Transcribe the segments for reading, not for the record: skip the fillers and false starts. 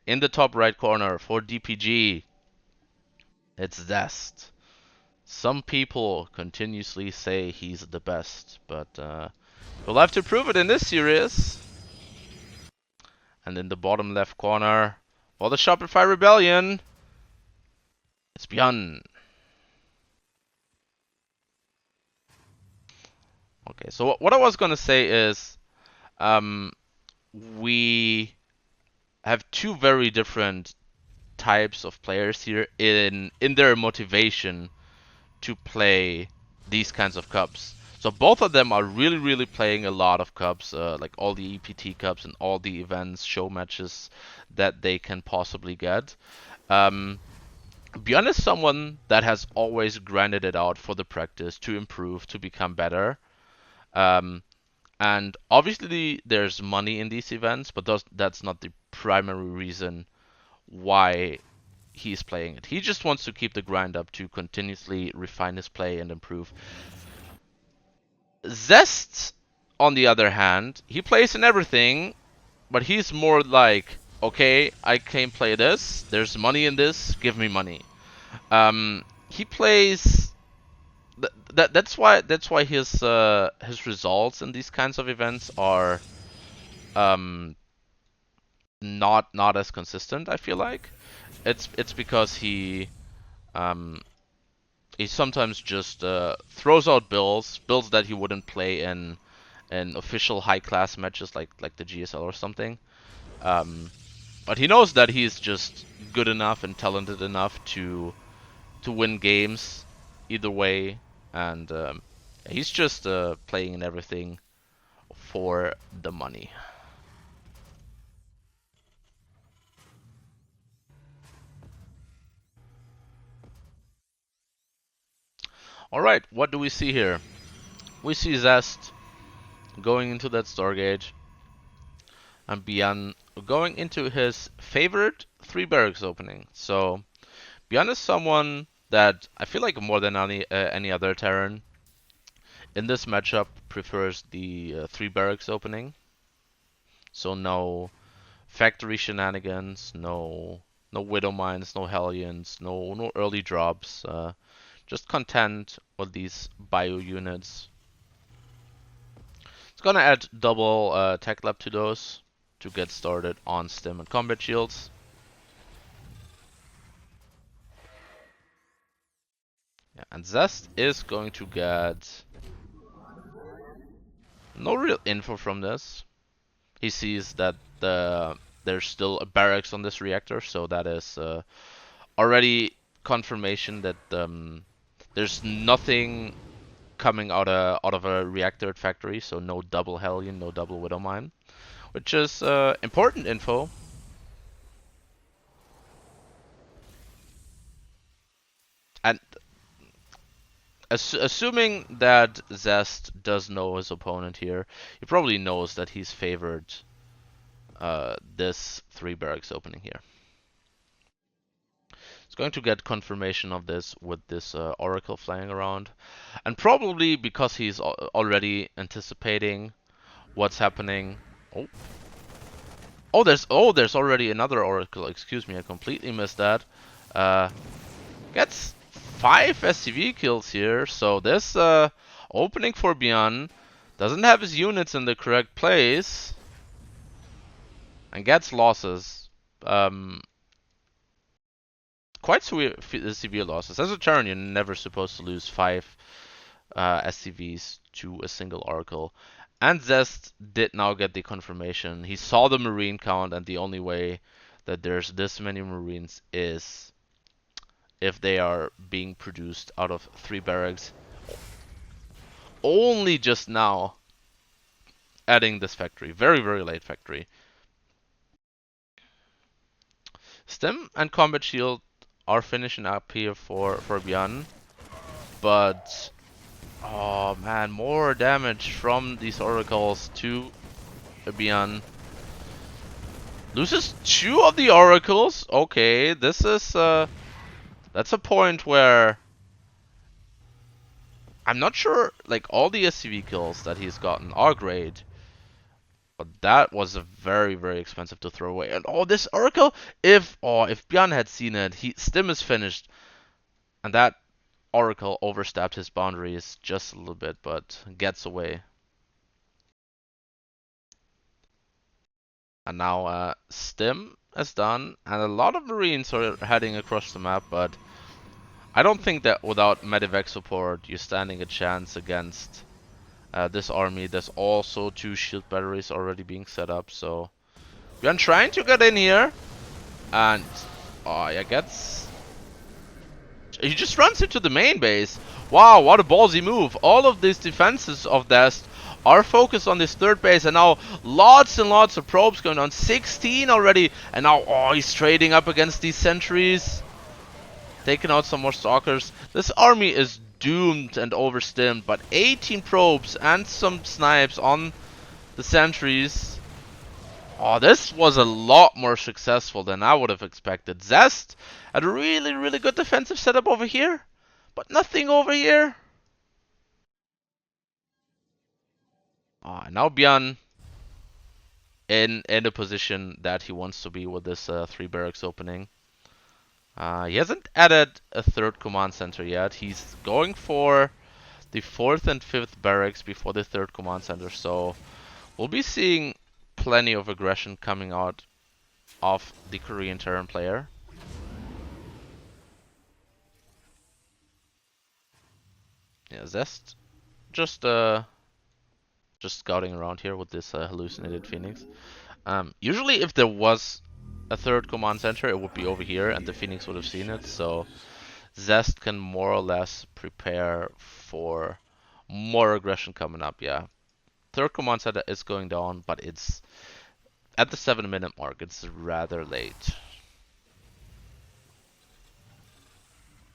in the top right corner for DPG, it's Zest. Some people continuously say he's the best, but we'll have to prove it in this series. And in the bottom left corner, for the Shopify Rebellion, it's Byun. Okay, so what I was gonna say is, we have two very different types of players here in their motivation to play these kinds of cups. So both of them are really playing a lot of cups, like all the EPT cups and all the events, show matches that they can possibly get. Bjorn is someone that has always grinded it out for the practice to improve, to become better. Um, and obviously there's money in these events, but that's not the primary reason why he's playing it. He just wants to keep the grind up to continuously refine his play and improve. Zest, on the other hand, he plays in everything, but he's more like, okay, I can play this, there's money in this, give me money. He plays that's why his results in these kinds of events are not as consistent, I feel like. It's because he sometimes just throws out builds that he wouldn't play in official high class matches like the GSL or something. But he knows that he's just good enough and talented enough to win games either way, and he's just playing in everything for the money. Alright, what do we see here? We see Zest going into that Stargate, and Byun going into his favorite 3 barracks opening. So Byun is someone that I feel like more than any other Terran in this matchup prefers the 3 barracks opening. So no factory shenanigans, no Widow Mines, no Hellions, no early drops. Just content with these bio units. It's gonna add double tech lab to those to get started on stim and combat shields. Yeah, and Zest is going to get no real info from this. He sees that there's still a barracks on this reactor, so that is already confirmation that there's nothing coming out of a reactor factory, so no double Hellion, no double Widow Mine, which is important info. And assuming that Zest does know his opponent here, he probably knows that he's favored this 3 barracks opening here. He's going to get confirmation of this with this Oracle flying around, and probably because he's already anticipating what's happening. There's already another Oracle. Excuse me, I completely missed that. Gets 5 SCV kills here, so this opening for Byun doesn't have his units in the correct place and gets losses. Quite severe losses. As a Terran, you're never supposed to lose 5 SCVs to a single Oracle. And Zest did now get the confirmation. He saw the Marine count, and the only way that there's this many Marines is if they are being produced out of 3 barracks. Only just now adding this factory. Very late factory. Stim and Combat Shield are finishing up here for Byun. But oh man, more damage from these oracles to Byun. Loses 2 of the oracles. Okay, this is that's a point where I'm not sure. Like all the SCV kills that he's gotten are great, But that was a very expensive to throw away. And this Oracle, if Byun had seen it, Stim is finished, and that Oracle overstepped his boundaries just a little bit, but gets away. And now Stim is done, and a lot of Marines are heading across the map, but I don't think that without Medivac support, you're standing a chance against this army. There's also 2 shield batteries already being set up, so Byun trying to get in here, and yeah, he just runs into the main base. Wow, what a ballsy move. All of these defenses of Zest are focused on this third base, and now lots and lots of probes going on. 16 already, and now he's trading up against these sentries. Taking out some more stalkers. This army is doomed and overstimmed, but 18 probes and some snipes on the sentries. This was a lot more successful than I would have expected. Zest had a really good defensive setup over here, but nothing over here. Now Byun in a position that he wants to be with this 3 barracks opening. He hasn't added a 3rd command center yet. He's going for the 4th and 5th barracks before the 3rd command center, so we'll be seeing plenty of aggression coming out of the Korean Terran player. Yeah, Zest just scouting around here with this hallucinated Phoenix. Usually if there was a 3rd command center, it would be over here and the Phoenix would have seen it, so Zest can more or less prepare for more aggression coming up. Yeah, 3rd command center is going down, but it's at the 7-minute mark. It's rather late.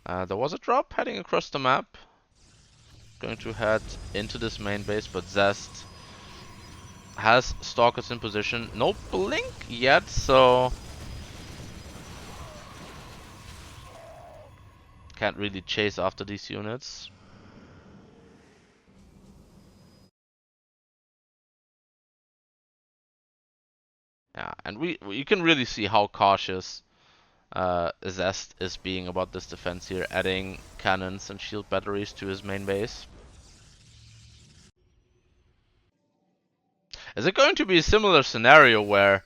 There was a drop heading across the map. Going to head into this main base, but Zest has stalkers in position. No blink yet, so can't really chase after these units. Yeah, and you can really see how cautious Zest is being about this defense here, adding cannons and shield batteries to his main base. Is it going to be a similar scenario where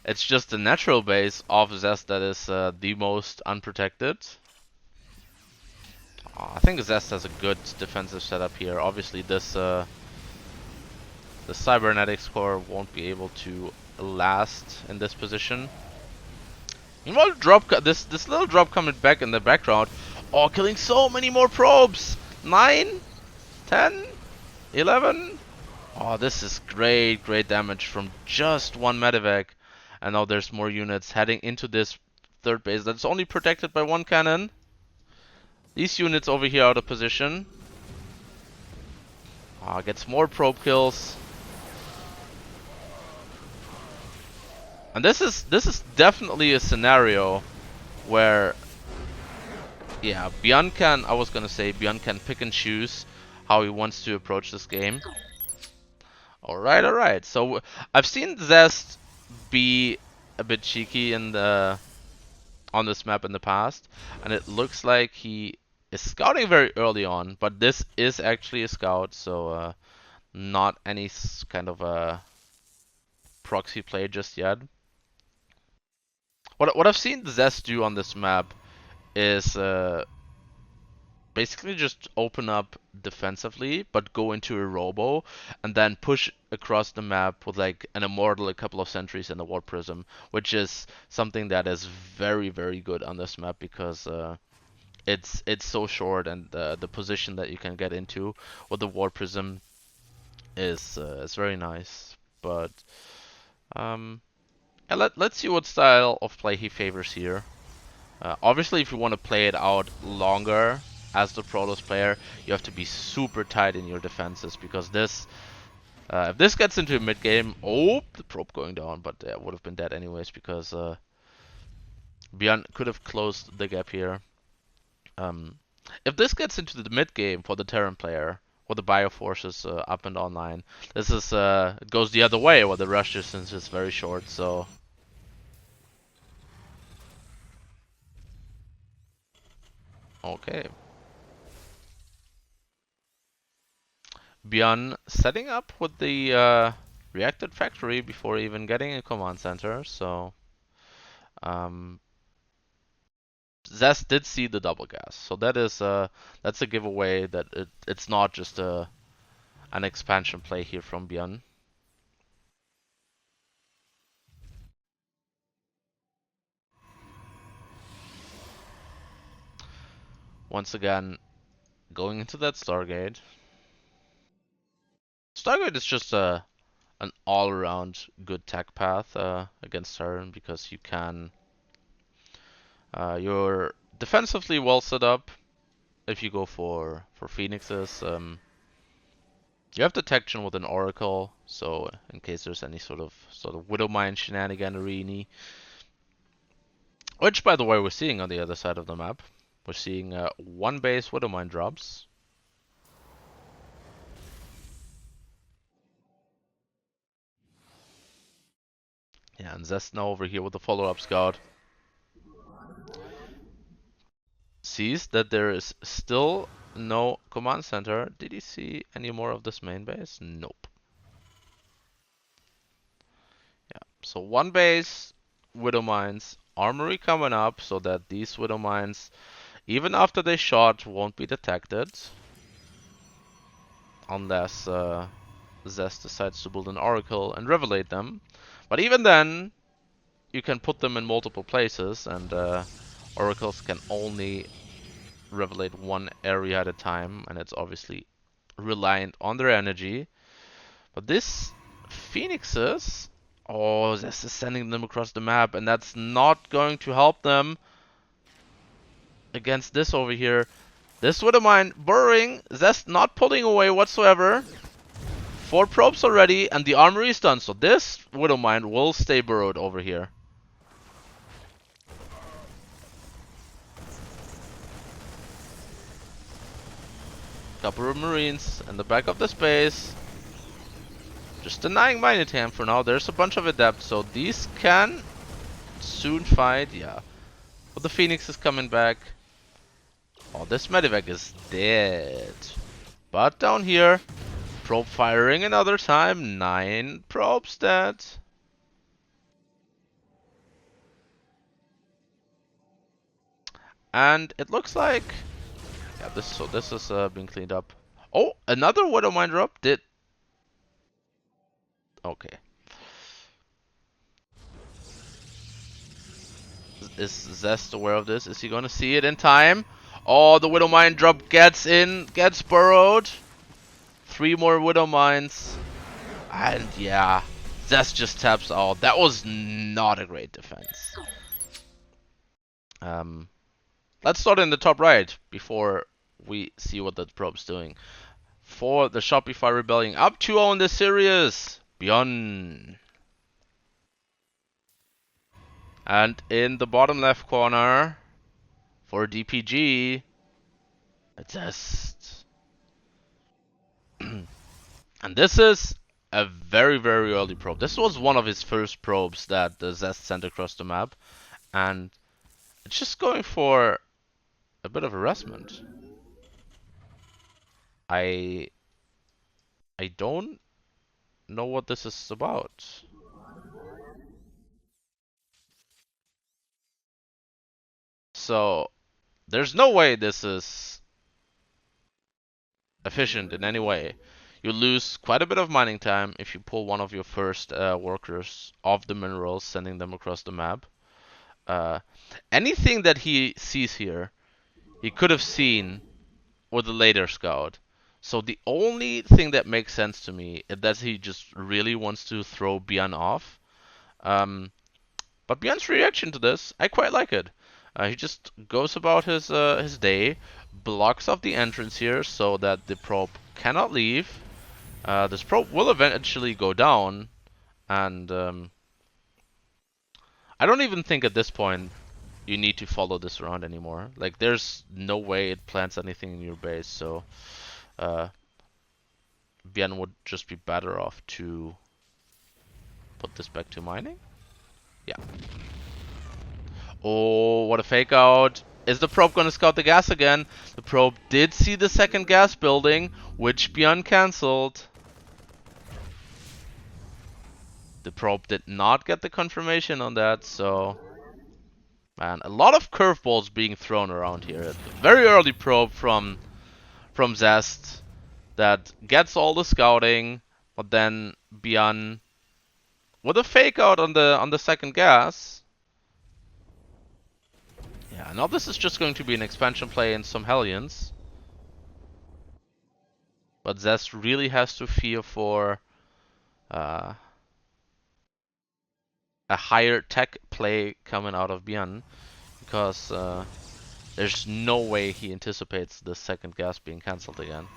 it's just the natural base of Zest that is the most unprotected? I think Zest has a good defensive setup here. Obviously, this the cybernetics core won't be able to last in this position. Meanwhile, this little drop coming back in the background. Killing so many more probes. 9, 10, 11. This is great damage from just one medevac. And now there's more units heading into this 3rd base that's only protected by 1 cannon. These units over here out of position. Gets more probe kills. And this is definitely a scenario where, yeah, Byun can pick and choose how he wants to approach this game. Alright. So I've seen Zest be a bit cheeky on this map in the past, and it looks like he is scouting very early on, but this is actually a scout, so not any kind of a proxy play just yet. What I've seen Zest do on this map is basically just open up defensively, but go into a robo, and then push across the map with like an immortal, a couple of sentries, and a warp prism, which is something that is very good on this map because it's so short, and the position that you can get into with the warp prism is very nice. But yeah, let's see what style of play he favors here. Obviously, if you want to play it out longer as the Protoss player, you have to be super tight in your defenses, because this, if this gets into a mid game, the probe going down, but it would have been dead anyways, because Byun could have closed the gap here. If this gets into the mid game for the Terran player, with the bioforces up and online. This is it goes the other way where the rush distance is very short. So okay, Byun setting up with the reacted factory before even getting a command center. So um, Zest did see the double gas, so that is that's a giveaway that it's not just an expansion play here from Byun. Once again, going into that Stargate. Stargate is just an all-around good tech path against Terran because you can you're defensively well set up if you go for Phoenixes. You have detection with an Oracle, so in case there's any sort of Widowmine shenaniganery, which by the way we're seeing on the other side of the map. We're seeing one base Widowmine drops. Yeah, and Zest now over here with the follow-up scout. Sees that there is still no command center. Did he see any more of this main base? Nope. Yeah, so one base, Widow Mines, Armory coming up so that these Widow Mines, even after they shot, won't be detected. Unless Zest decides to build an Oracle and revelate them. But even then, you can put them in multiple places, and Oracles can only revelate one area at a time, and it's obviously reliant on their energy. But this Phoenixes, oh, this is sending them across the map, and that's not going to help them against this over here. This would have mind burrowing, Zest not pulling away whatsoever. 4 probes already, and the armory is done, so this Widow Mine will stay burrowed over here. Couple of Marines in the back of the space. Just denying Minitam for now. There's a bunch of Adepts, so these can soon fight. Yeah. But the Phoenix is coming back. Oh, this Medivac is dead. But down here, probe firing another time. 9 probes dead. And it looks like, yeah, this is being cleaned up. Oh, another Widow Mine drop. Did okay. Is Zest aware of this? Is he gonna see it in time? Oh, the Widow Mine drop gets in, gets burrowed. 3 more Widow Mines. And yeah, Zest just taps out. That was not a great defense. Let's start in the top right before we see what the probe's doing. For the Shopify Rebellion, up 2-0 in this series. Byun. And in the bottom left corner, for DPG, Zest. And this is a very, very early probe. This was one of his first probes that the Zest sent across the map. And it's just going for a bit of harassment. I don't know what this is about. So there's no way this is efficient in any way. You lose quite a bit of mining time if you pull one of your first workers off the minerals, sending them across the map. Anything that he sees here, he could have seen with a later scout. So the only thing that makes sense to me is that he just really wants to throw Byun off. But Byun's reaction to this, I quite like it. He just goes about his day, blocks off the entrance here so that the probe cannot leave. This probe will eventually go down, and I don't even think at this point you need to follow this around anymore. Like, there's no way it plants anything in your base, so Byun would just be better off to put this back to mining. Yeah. Oh, what a fake out. Is the probe going to scout the gas again? The probe did see the second gas building, which Byun cancelled. The probe did not get the confirmation on that, so... Man, a lot of curveballs being thrown around here. Very early probe from Zest that gets all the scouting, but then Byun with a fake out on the second gas. Yeah, now this is just going to be an expansion play in some Hellions. But Zest really has to fear for a higher tech play coming out of Byun, because there's no way he anticipates the second gas being cancelled again.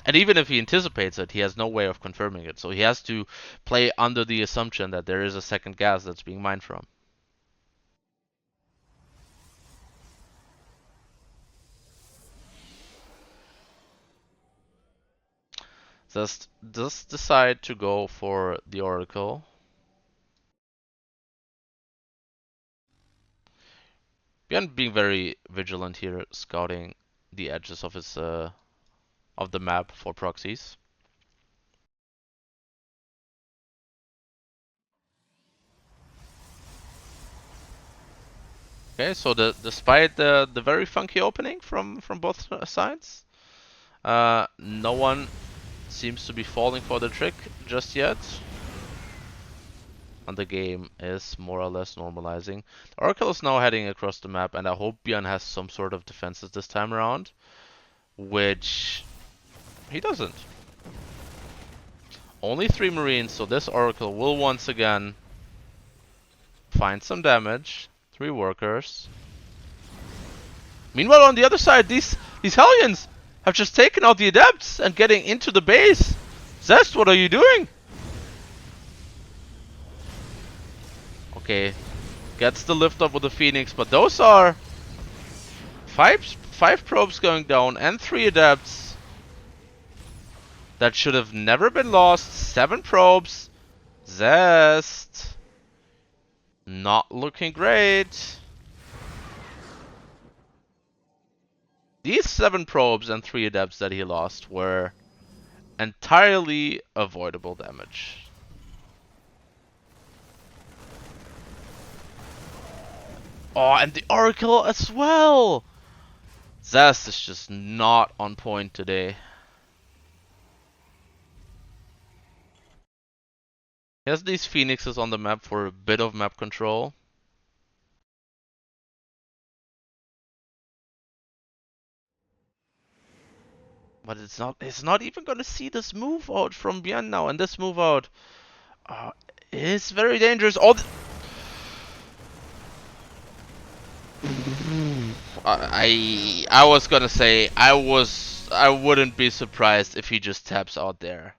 And even if he anticipates it, he has no way of confirming it. So he has to play under the assumption that there is a second gas that's being mined from. Just decide to go for the Oracle. Byun being very vigilant here, scouting the edges of his of the map for proxies. Okay, so despite the very funky opening from both sides, no one seems to be falling for the trick just yet. And the game is more or less normalizing. The Oracle is now heading across the map, and I hope Byun has some sort of defenses this time around, which he doesn't. Only 3 Marines, so this Oracle will once again find some damage. 3 workers. Meanwhile, on the other side, these Hellions have just taken out the Adepts and getting into the base. Zest, what are you doing? Okay, gets the lift up with the Phoenix, but those are 5 probes going down and 3 Adepts. That should have never been lost. 7 probes. Zest. Not looking great. These 7 probes and 3 Adepts that he lost were entirely avoidable damage. Oh, and the Oracle as well! Zest is just not on point today. He has these Phoenixes on the map for a bit of map control. But it's not even gonna see this move out from Byun now, and this move out is very dangerous. Oh, I was gonna say I wouldn't be surprised if he just taps out there.